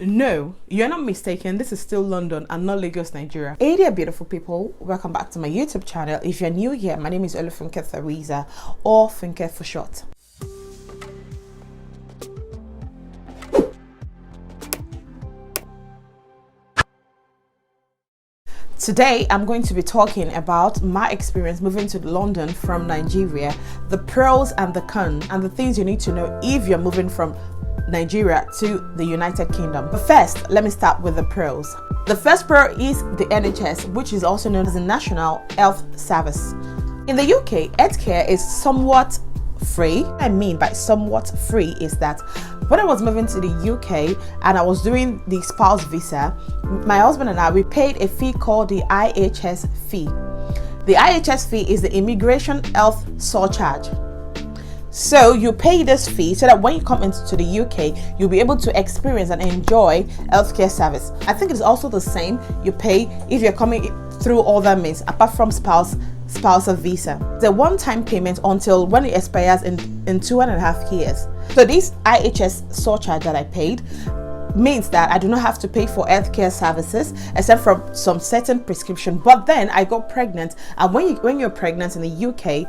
No, you're not mistaken. This is still London and not Lagos, Nigeria. Hey there, beautiful people. Welcome back to my YouTube channel. If you're new here, my name is Funke Theresa, or Funke for short. Today, I'm going to be talking about my experience moving to London from Nigeria, the pros and the cons, and the things you need to know if you're moving from Nigeria to the United Kingdom. But first, let me start with the pros. The first pro is the NHS, which is also known as the National Health Service. In the UK, healthcare is somewhat free. What I mean by somewhat free is that when I was moving to the UK and I was doing the spouse visa, my husband and I, we paid a fee called the IHS fee. The IHS fee is the Immigration Health Surcharge. So you pay this fee so that when you come into the UK, you'll be able to experience and enjoy healthcare service. I think it's also the same you pay if you're coming through other means apart from spousal visa. The one-time payment until when it expires in 2.5 years. So this IHS surcharge that I paid means that I do not have to pay for healthcare services except for some certain prescription. But then I got pregnant, and when you're pregnant in the UK,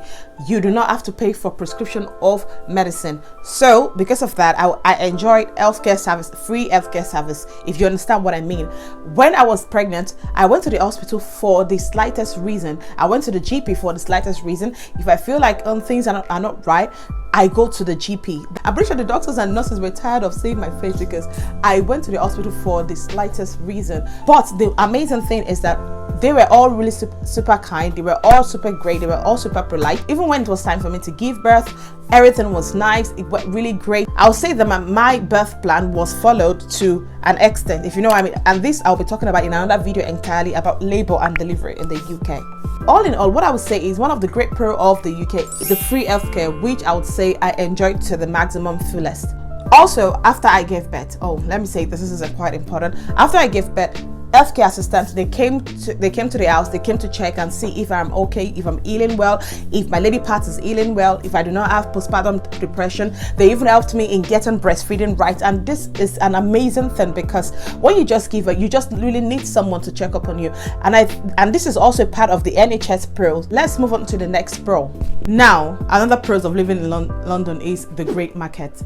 you do not have to pay for prescription of medicine. So because of that, I enjoyed healthcare service, free healthcare service, if you understand what I mean. When I was pregnant, I went to the hospital for the slightest reason. I went to the GP for the slightest reason. If I feel like things are not right, I go to the GP. I'm pretty sure the doctors and nurses were tired of seeing my face because I went to the hospital for the slightest reason. But the amazing thing is that they were all really super kind. They were all super great. They were all super polite. Even when it was time for me to give birth, everything was nice. It went really great. I'll say that my birth plan was followed to an extent, if you know what I mean. And this I'll be talking about in another video entirely about labor and delivery in the UK. All in all, what I would say is one of the great pro of the UK is the free healthcare, which I would say I enjoyed to the maximum fullest. Also, after I gave birth, let me say this is quite important. After I gave birth, healthcare assistants, they came to the house, they came to check and see if I'm okay, if I'm healing well, if my lady part is healing well, if I do not have postpartum depression. They even helped me in getting breastfeeding right. And this is an amazing thing because when you just give birth, you just really need someone to check up on you. And this is also part of the NHS pros. Let's move on to the next pro. Now, another pros of living in London is the great market.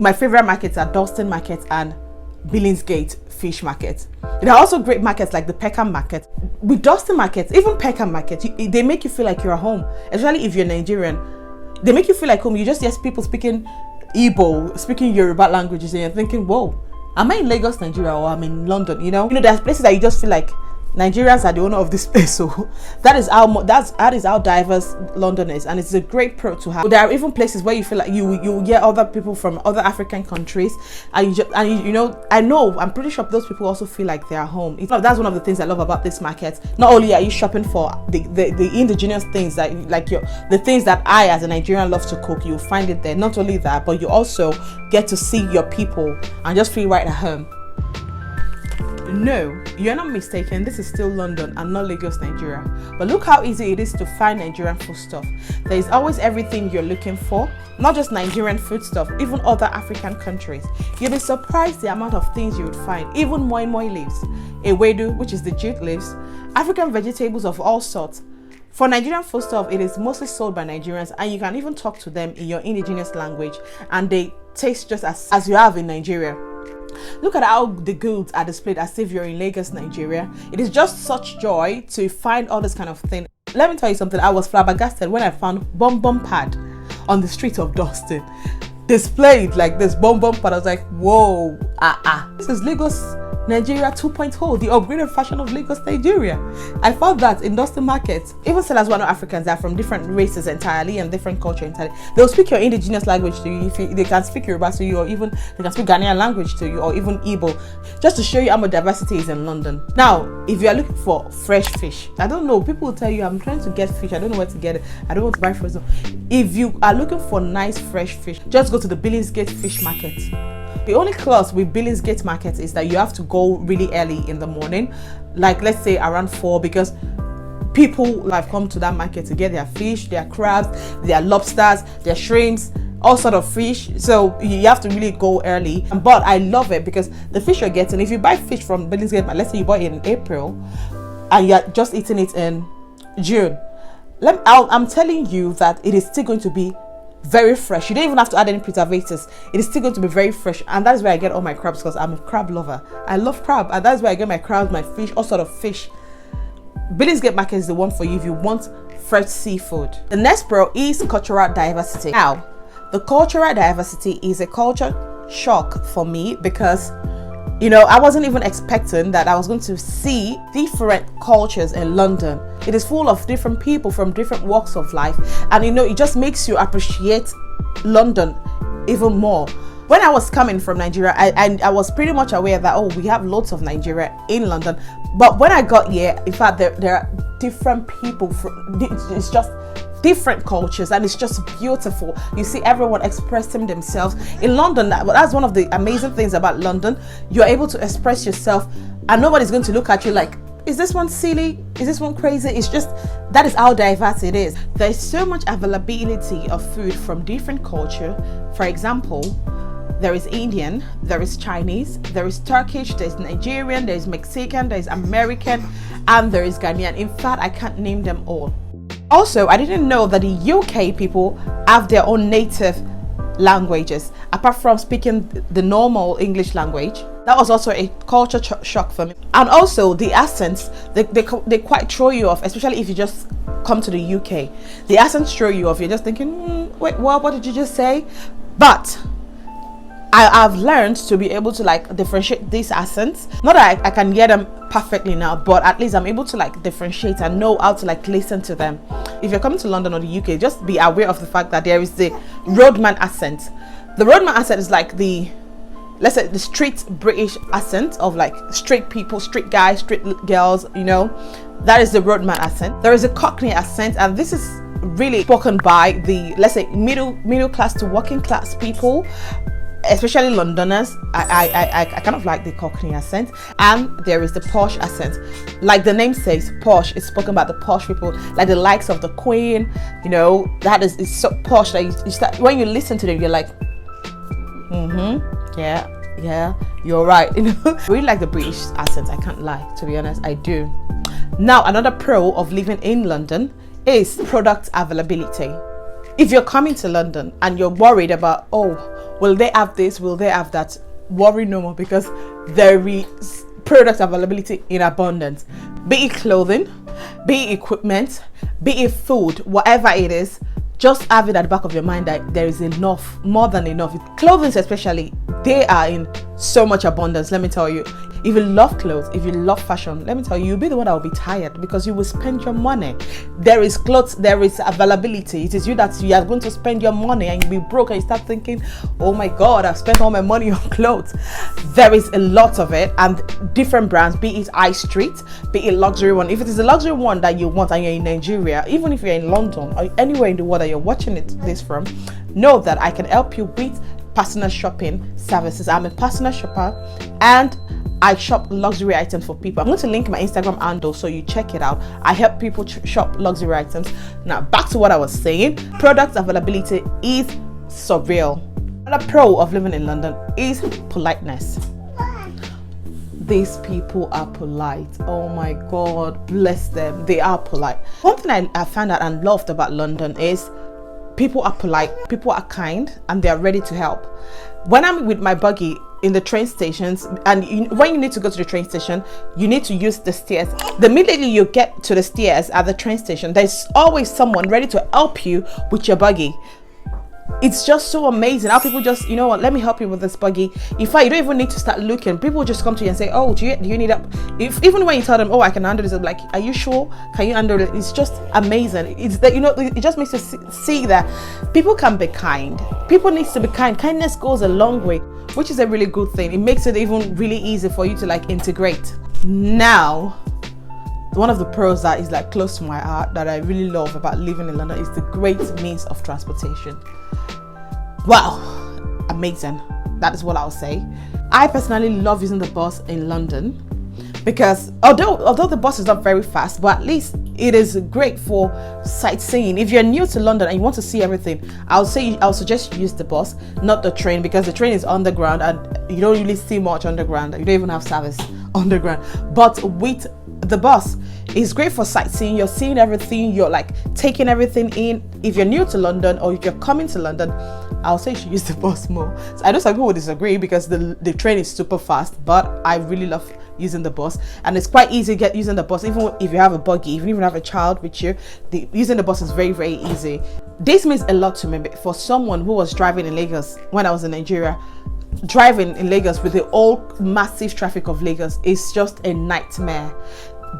My favorite markets are Dalston Market and Billings Fish Market. There are also great markets like the Peckham Market. With Dalston Market, even Peckham Market, they make you feel like you're at home, especially if you're Nigerian. They make you feel like home. You just hear people speaking Igbo, speaking Yoruba languages, and you're thinking, whoa, am I in Lagos, Nigeria, or I'm in London? You know, there's places that you just feel like Nigerians are the owner of this place. So that is how diverse London is, and it's a great pro to have. There are even places where you feel like you hear other people from other African countries, and I'm pretty sure those people also feel like they're home. That's one of the things I love about this market. Not only are you shopping for the indigenous things that the things that I as a Nigerian love to cook, you'll find it there. Not only that, but you also get to see your people and just feel right at home. No, you're not mistaken. This is still London and not Lagos, Nigeria. But look how easy it is to find Nigerian food stuff. There is always everything you're looking for, not just Nigerian food stuff, even other African countries. You'll be surprised the amount of things you would find, even moi leaves, ewedu, which is the jute leaves, African vegetables of all sorts. For Nigerian food stuff, it is mostly sold by Nigerians, and you can even talk to them in your indigenous language, and they taste just as you have in Nigeria. Look at how the goods are displayed as if you're in Lagos, Nigeria. It is just such joy to find all this kind of thing. Let me tell you something. I was flabbergasted when I found bum pad on the street of Dalston, displayed like this bum pad. I was like, whoa, this is Lagos, Nigeria 2.0, the upgraded fashion of Lagos, Nigeria. I found that in Dalston Market. Even sellers who are not Africans, are from different races entirely and different culture entirely. They'll speak your indigenous language to you. They can speak Yoruba to you, or even they can speak Ghanaian language to you, or even Igbo, just to show you how much diversity is in London. Now, if you are looking for fresh fish, I don't know, people will tell you, I'm trying to get fish, I don't know where to get it, I don't want to buy frozen. If you are looking for nice fresh fish, just go to the Billings Fish Market. The only clause with Billings Market is that you have to go really early in the morning, like let's say around 4, because people have come to that market to get their fish, their crabs, their lobsters, their shrimps, all sort of fish, so you have to really go early. But I love it because the fish you're getting, if you buy fish from Billings, let's say you bought it in April and you're just eating it in June, I'm telling you that it is still going to be very fresh. You don't even have to add any preservatives. It is still going to be very fresh, and that is where I get all my crabs, because I'm a crab lover. I love crab, and that's where I get my crabs, my fish, all sort of fish. Billings Market is the one for you if you want fresh seafood. The next pro is cultural diversity. Now, the cultural diversity is a culture shock for me because, you know, I wasn't even expecting that I was going to see different cultures in London. It is full of different people from different walks of life, and you know, it just makes you appreciate London even more. When I was coming from Nigeria, I was pretty much aware that, oh, we have lots of Nigeria in London. But when I got here, in fact, there are different people. It's just different cultures, and it's just beautiful. You see everyone expressing themselves. In London, that's one of the amazing things about London. You're able to express yourself, and nobody's going to look at you like, is this one silly? Is this one crazy? It's just, that is how diverse it is. There's so much availability of food from different culture. For example, there is Indian, there is Chinese, there is Turkish, there's Nigerian, there's Mexican, there's American, and there is Ghanaian. In fact, I can't name them all. Also, I didn't know that the UK people have their own native languages, apart from speaking the normal English language. That was also a culture shock for me. And also the accents, they quite throw you off, especially if you just come to the UK. The accents throw you off. You're just thinking, wait, what did you just say? But I've learned to be able to like differentiate these accents. Not that I can hear them perfectly now, but at least I'm able to like differentiate and know how to like listen to them. If you're coming to London or the UK, just be aware of the fact that there is the roadman accent. The roadman accent is like the, let's say, the street British accent of like street people, street guys, street girls, you know. That is the roadman accent. There is a Cockney accent, and this is really spoken by the, let's say, middle class to working class people, especially Londoners. I kind of like the Cockney accent. And there is the posh accent. Like the name says, posh. It's spoken about the posh people, like the likes of the Queen. You know, that is so posh that you start, when you listen to them, you're like, yeah, you're right. You know, I really like the British accent. I can't lie, to be honest, I do. Now, another pro of living in London is product availability. If you're coming to London and you're worried about, oh, will they have this, will they have that, worry no more, because there is product availability in abundance. Be it clothing, be it equipment, be it food, whatever it is, just have it at the back of your mind that there is enough, more than enough. Clothing especially, they are in so much abundance, let me tell you. If you love clothes, if you love fashion, let me tell you, you'll be the one that will be tired because you will spend your money. There is clothes, there is availability. It is you that you are going to spend your money and you'll be broke and you start thinking, oh my God, I've spent all my money on clothes. There is a lot of it, and different brands, be it high street, be it luxury one. If it is a luxury one that you want and you're in Nigeria, even if you're in London or anywhere in the world that you're watching this from, know that I can help you with personal shopping services. I'm a personal shopper and I shop luxury items for people. I'm going to link my Instagram handle so you check it out. I help people shop luxury items. Now back to what I was saying. Product availability is surreal. Another pro of living in London is politeness. These people are polite. Oh my God, bless them. They are polite. One thing I found out and loved about London is people are polite, people are kind, and they are ready to help. When I'm with my buggy in the train stations, and when you need to go to the train station, you need to use the stairs. The minute you get to the stairs at the train station, there's always someone ready to help you with your buggy. It's just so amazing how people just, you know what, let me help you with this buggy. In fact, you don't even need to start looking. People just come to you and say, oh, do you need help? Even when you tell them, oh, I can handle this, I'm like, are you sure? Can you handle it? It's just amazing. It's that, you know, it just makes you see that people can be kind. People need to be kind. Kindness goes a long way, which is a really good thing. It makes it even really easy for you to like integrate. Now, one of the pros that is like close to my heart that I really love about living in London is the great means of transportation. Wow, amazing. That is what I'll say. I personally love using the bus in London because although the bus is not very fast, but at least It is great for sightseeing. If you're new to London and you want to see everything, I'll suggest you use the bus, not the train, because the train is underground and you don't really see much underground. You don't even have service underground. But with the bus, it's great for sightseeing. You're seeing everything, you're like taking everything in. If you're new to London or if you're coming to London, I'll say you should use the bus more. So I know some people will disagree because the train is super fast, but I really love using the bus, and it's quite easy to get using the bus. Even if you have a buggy, even if you have a child with you, using the bus is very, very easy. This means a lot to me. For someone who was driving in Lagos when I was in Nigeria, driving in Lagos with the old massive traffic of Lagos is just a nightmare.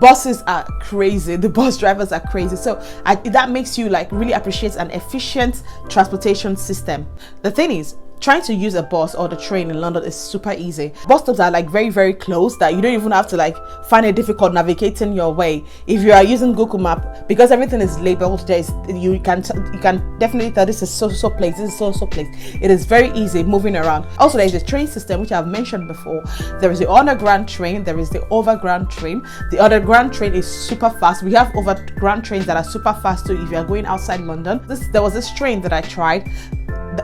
Buses are crazy, the bus drivers are crazy, so that makes you like really appreciate an efficient transportation system. The thing is, trying to use a bus or the train in London is super easy. Bus stops are like very, very close, that you don't even have to like find it difficult navigating your way. If you are using Google Map, because everything is labeled, you can definitely tell this is so place, this is so place. It is very easy moving around. Also, there is a train system which I've mentioned before. There is the underground train, there is the overground train. The underground train is super fast. We have overground trains that are super fast too if you are going outside London. There was this train that I tried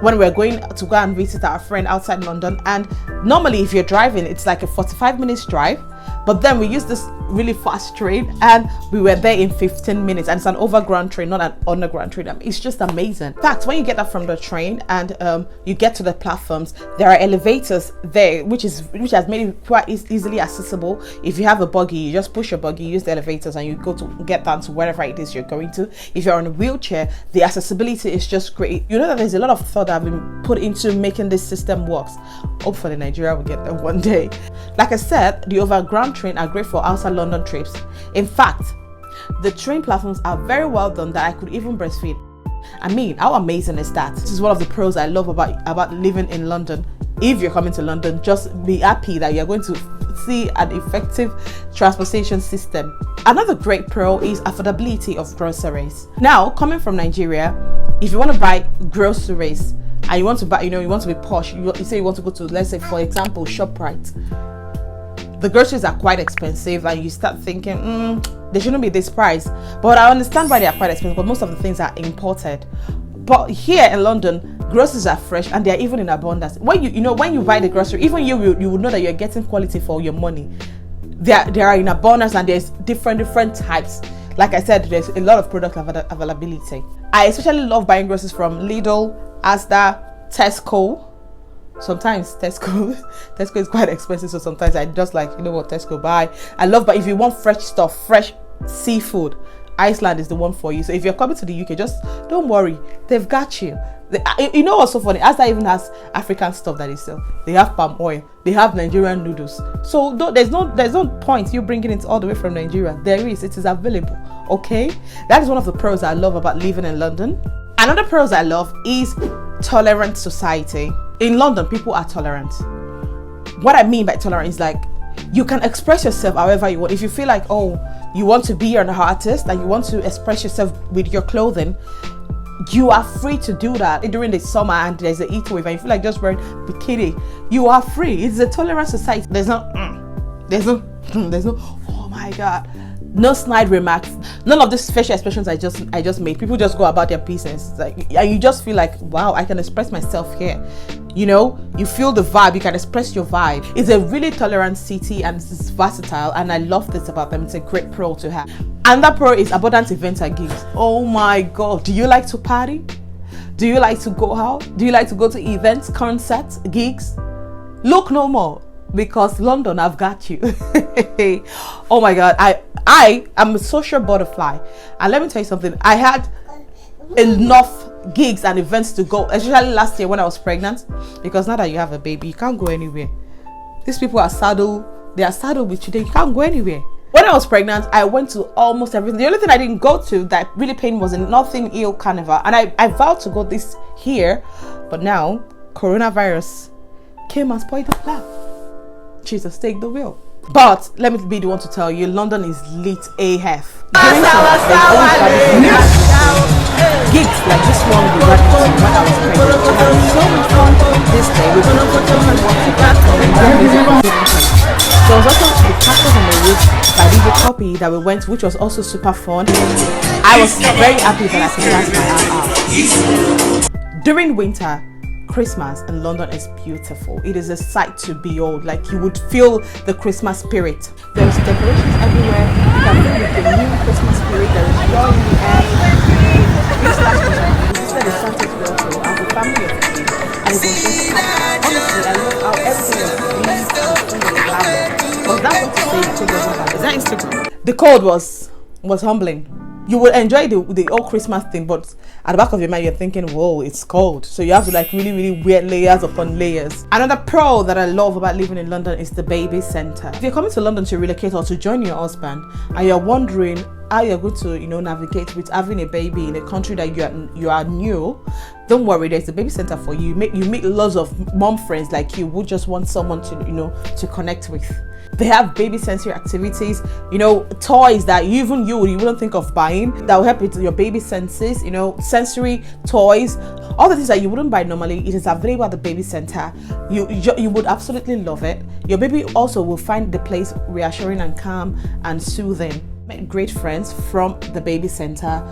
when we were going to go and visit our friend outside London, and normally if you're driving it's like a 45 minutes drive, but then we used this really fast train and we were there in 15 minutes, and it's an overground train, not an underground train. It's just amazing. In fact, when you get up from the train and you get to the platforms, there are elevators there which has made it quite easily accessible. If you have a buggy, you just push your buggy, use the elevators, and you go to get down to wherever it is you're going to. If you're on a wheelchair, the accessibility is just great. You know that there's a lot of thought that have been put into making this system work. Hopefully Nigeria will get there one day. Like I said, the overground train are great for outside London trips. In fact, the train platforms are very well done that I could even breastfeed. I mean, how amazing is that? This is one of the pros I love about living in London. If you're coming to London, just be happy that you're going to see an effective transportation system. Another great pro is affordability of groceries. Now, coming from Nigeria, if you want to buy groceries and you want to buy, you want to be posh, you say you want to go to, let's say for example, ShopRite. The groceries are quite expensive and you start thinking, they shouldn't be this price. But I understand why they are quite expensive, but most of the things are imported. But here in London, groceries are fresh and they are even in abundance. When you buy the grocery, even you will know that you're getting quality for your money. They are in abundance and there's different types. Like I said, there's a lot of product availability. I especially love buying groceries from Lidl, Asda, Tesco. Sometimes Tesco is quite expensive, so sometimes I just like, Tesco buy. I love, but if you want fresh stuff, fresh seafood, Iceland is the one for you. So if you're coming to the UK, just don't worry, they've got you. What's so funny? Asda even has African stuff that they sell. They have palm oil, they have Nigerian noodles. So there's no point you bringing it all the way from Nigeria. It is available. Okay, that is one of the pros I love about living in London. Another pros I love is tolerant society. In London, people are tolerant. What I mean by tolerant is like, you can express yourself however you want. If you feel like, you want to be an artist and you want to express yourself with your clothing, you are free to do that. During the summer and there's a heat wave and you feel like just wearing bikini, you are free. It's a tolerant society. There's no, oh my God. No snide remarks, none of these facial expressions I just made. People just go about their business, and you just feel like, wow, I can express myself here. You feel the vibe, you can express your vibe. It's a really tolerant city and it's versatile, and I love this about them. It's a great pro to have. Another pro is abundant events and gigs. Oh my God, do you like to party? Do you like to go out? Do you like to go to events, concerts, gigs? Look no more, because London, I've got you. Oh my God, I am a social butterfly, and let me tell you something. I had enough gigs and events to go, especially last year when I was pregnant, because now that you have a baby, you can't go anywhere. These people are saddled, they are saddled with you, you can't go anywhere. When I was pregnant, I went to almost everything. The only thing I didn't go to that really pained was in Nothing Hill Carnival, and I vowed to go this year, but now coronavirus came and spoiled the plan. Jesus, take the wheel. But let me be the one to tell you, London is lit AF. Gigs like this one we got when I was pregnant. I had so much fun this day. We went to there was also the Castles on the Roof by DJ puppy that we went, which was also super fun. I was very happy that I could dance my ass out. During winter, Christmas in London is beautiful. It is a sight to behold. Like, you would feel the Christmas spirit. There's decorations everywhere. You can feel the new Christmas spirit. There is joy in the air. This last Christmas, we visited the Santa Claus as a family of three, and it was just happy. Honestly, I love how everything was really and was that what to say? Is that Instagram? The cold was humbling. You will enjoy the old Christmas thing, but at the back of your mind, you're thinking, whoa, it's cold. So you have to like really wear layers upon layers. Another pro that I love about living in London is the baby center. If you're coming to London to relocate or to join your husband, and you're wondering how you're going to, navigate with having a baby in a country that you are new, don't worry, there's a baby center for you. You meet lots of mom friends like you who just want someone to connect with. They have baby sensory activities, toys that you wouldn't think of buying that will help with your baby senses, sensory toys, all the things that you wouldn't buy normally. It is available at the baby center. You would absolutely love it. Your baby also will find the place reassuring and calm and soothing. Met great friends from the baby center.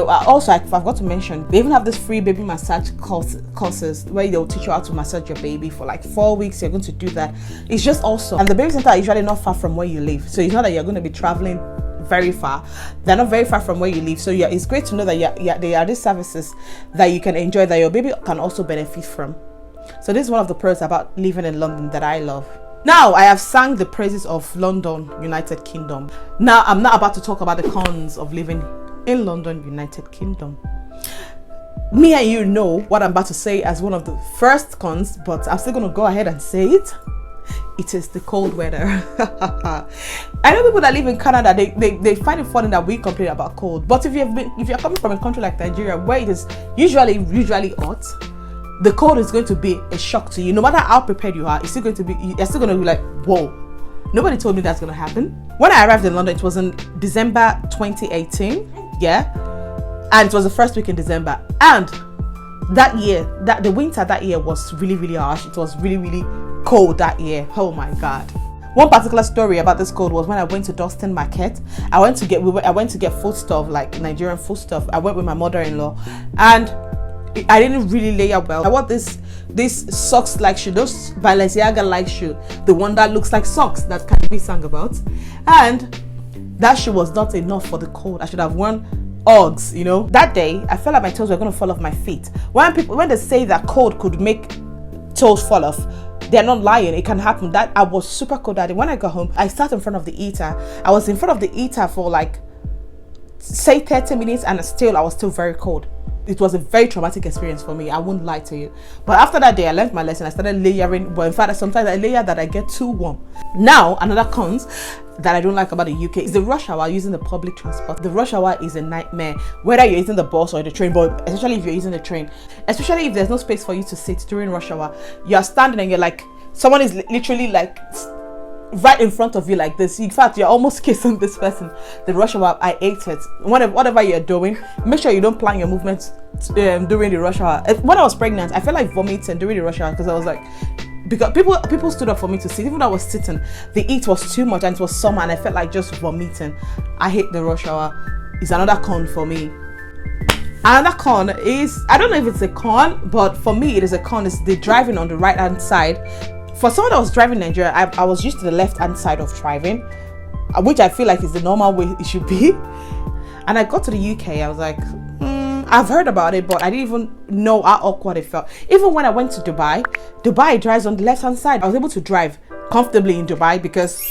Also, I forgot to mention, they even have this free baby massage courses where they'll teach you how to massage your baby for like 4 weeks. You're going to do that. It's just awesome. And the baby center is usually not far from where you live, so it's not that you're going to be traveling very far. They're not very far from where you live, so it's great to know that there are these services that you can enjoy, that your baby can also benefit from. So this is one of the pros about living in London that I love. Now, I have sung the praises of London, United Kingdom. Now, I'm not about to talk about the cons of living in London, United Kingdom. Me and you know what I'm about to say as one of the first cons, but I'm still going to go ahead and say it. It is the cold weather. I know people that live in Canada, they find it funny that we complain about cold. But if you're coming from a country like Nigeria, where it is usually hot, the cold is going to be a shock to you. No matter how prepared you are, you're still going to be like, whoa. Nobody told me that's going to happen. When I arrived in London, it was in December 2018. Yeah. And it was the first week in December. And that year, the winter that year was really harsh. It was really cold that year. Oh my God. One particular story about this cold was when I went to Dustin Market. I went to get foodstuff, like Nigerian foodstuff. I went with my mother-in-law, and I didn't really layer well. I wore this socks like shoe, those Balenciaga like shoe, the one that looks like socks that Cardi B sang about, and that shoe was not enough for the cold. I should have worn Uggs. That day I felt like my toes were going to fall off my feet. When they say that cold could make toes fall off, they're not lying. It can happen. That I was super cold that day. When I got home, I sat in front of the heater. I was in front of the heater for like, say, 30 minutes, and I was still very cold. It was a very traumatic experience for me. I won't lie to you. But after that day, I learned my lesson. I started layering. But in fact, sometimes I layer that I get too warm. Now, another cons that I don't like about the UK is the rush hour using the public transport. The rush hour is a nightmare, whether you're using the bus or the train, but especially if you're using the train. Especially if there's no space for you to sit during rush hour. You're standing and you're like, someone is literally like right in front of you like this. In fact, you're almost kissing this person. The rush hour, I hate it. Whatever you're doing, make sure you don't plan your movements during the rush hour. When I was pregnant, I felt like vomiting during the rush hour because I was like, because people stood up for me to sit. Even though I was sitting, the heat was too much and it was summer and I felt like just vomiting. I hate the rush hour. It's another con for me. Another con is, I don't know if it's a con, but for me it is a con, is the driving on the right hand side. For someone that was driving in Nigeria, I was used to the left hand side of driving, which I feel like is the normal way it should be. And I got to the UK, I was like, I've heard about it, but I didn't even know how awkward it felt. Even when I went to Dubai drives on the left hand side. I was able to drive comfortably in Dubai because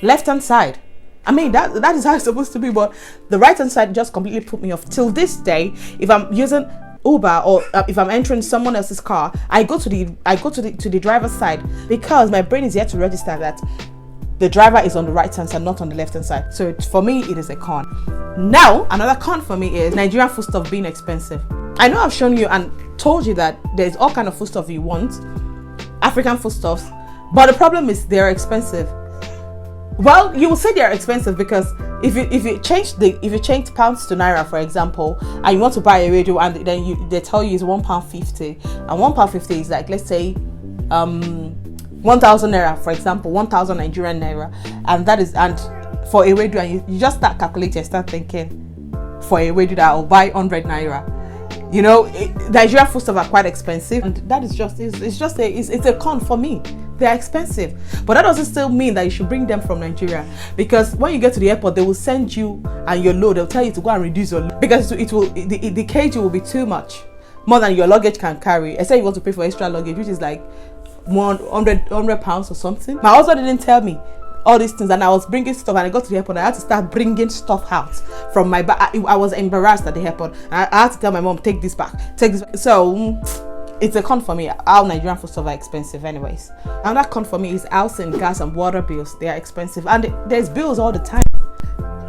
left hand side. I mean, that is how it's supposed to be, but the right hand side just completely put me off. Till this day, if I'm using Uber or if I'm entering someone else's car, I go to the driver's side because my brain is yet to register that the driver is on the right hand side, not on the left hand side. So for me, it is a con. Now, another con for me is Nigerian foodstuff being expensive. I know I've shown you and told you that there's all kind of foodstuff you want, African foodstuffs, but the problem is they're expensive. Well, you will say they're expensive because if you change pounds to naira, for example, and you want to buy a radio and then they tell you it's £1.50, and £1.50 is like, let's say 1,000 naira, for example, 1,000 Nigerian naira, and for a wedu, and you just start calculating, start thinking, for a wedu that I'll buy 100 naira. You know, Nigerian foodstuffs are quite expensive, and that is just it's a con for me. They're expensive, but that doesn't still mean that you should bring them from Nigeria, because when you get to the airport, they will send you and your load. They'll tell you to go and reduce your load, because the kg will be too much, more than your luggage can carry. Except you want to pay for extra luggage, which is like 100 pounds or something. My husband didn't tell me all these things, and I was bringing stuff, and I got to the airport, and I had to start bringing stuff out from my bag. I was embarrassed at the airport, and I had to tell my mom, take this back, take this back. So it's a con for me. Our Nigerian food stuff are expensive anyways. Another con for me is house and gas and water bills. They are expensive, and there's bills all the time.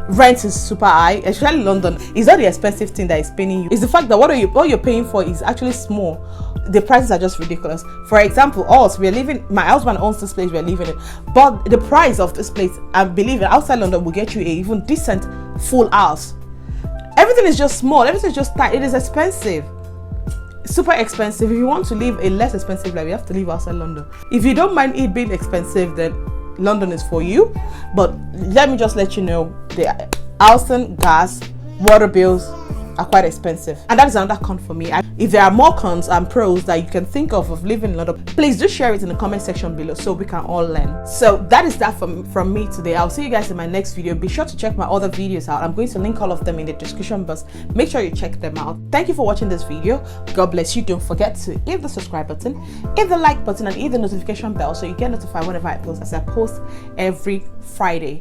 Rent is super high, especially London. It's not the expensive thing that is paying you. It's the fact that what you're paying for is actually small. The prices are just ridiculous. For example, my husband owns this place we're living in, but the price of this place, I believe, outside London will get you a even decent full house. Everything is just small. Everything is just tight. It is expensive. Super expensive. If you want to live a less expensive life, you have to live outside London. If you don't mind it being expensive, then London is for you. But let me just let you know, the house and gas, water bills are quite expensive, and that is another con for me. If there are more cons and pros that you can think of living in London, please do share it in the comment section below so we can all learn. So that is that from me today. I'll see you guys in my next video. Be sure to check my other videos out. I'm going to link all of them in the description box. Make sure you check them out. Thank you for watching this video. God bless you. Don't forget to hit the subscribe button, hit the like button, and hit the notification bell so you get notified whenever I post, as I post every Friday.